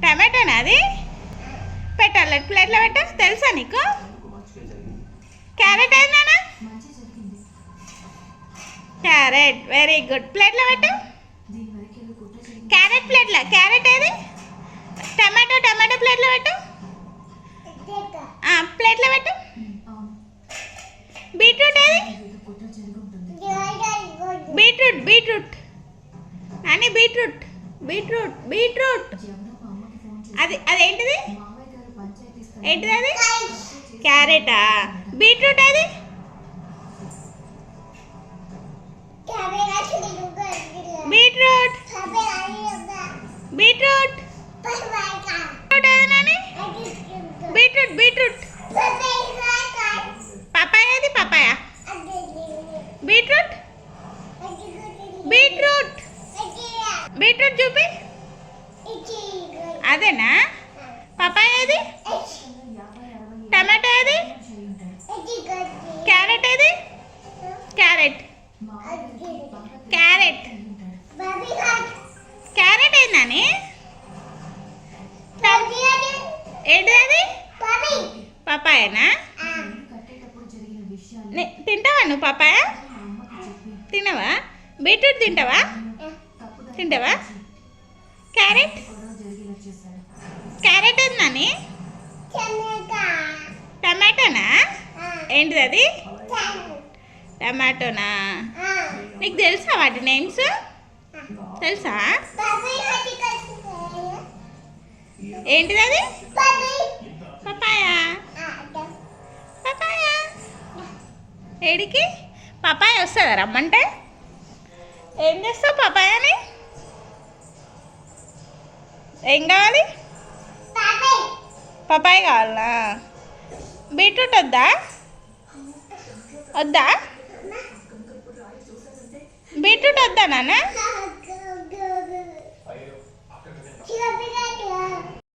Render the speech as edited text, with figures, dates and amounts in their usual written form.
టమాటోనా అది? పెట్టాలి ప్లేట్లో పెట్ట. తెలుసా నీకు? క్యారెట్ ఏనా? Carrot very good. ప్లేట్లో పెట్టు. క్యారెట్ ప్లేట్లో. క్యారెట్ ఏది? టమాటో టమాటో ప్లేట్లో పెట్టు. ప్లేట్లో పెట్టు. బీట్రూట్ ఏది? బీట్రూట్ బీట్రూట్ అని బీట్రూట్ బీట్రూట్ బీట్రూట్ అది అదేంటిది? ఏంటిది అది? క్యారెటా? బీట్రూట్ అది? Beetroot beetroot beetroot beetroot papaya అది? పపాయ బీట్రూట్ బీట్రూట్ బీట్రూట్ చూపి. అదేనా? పపాయ అది? టమాటో అది? క్యారెట్ అది? క్యారెట్ క్యారెట్ క్యారెట్ ఏందని? ఏంటి అది? పపాయనా? తింటావా నువ్వు పపాయ? తినవా? బీట్రూట్ తింటావా? తింటావా? క్యారెట్ క్యారెట్ ఏందని? టమాటోనా? ఏంటిది అది? టమాటోనా? నీకు తెలుసా వాటి నేమ్స్? తెలుసా? ఏంటిది అది? పపాయ పపాయ ఏడికి? పపాయ వస్తుందా రమ్మంటే? ఏం చేస్తావు పపాయని? ఏం కావాలి? పపాయ కావాలా? బీట్రూట్ వద్దా? వద్దా? బీట్రూట్ వద్దా నాన్న?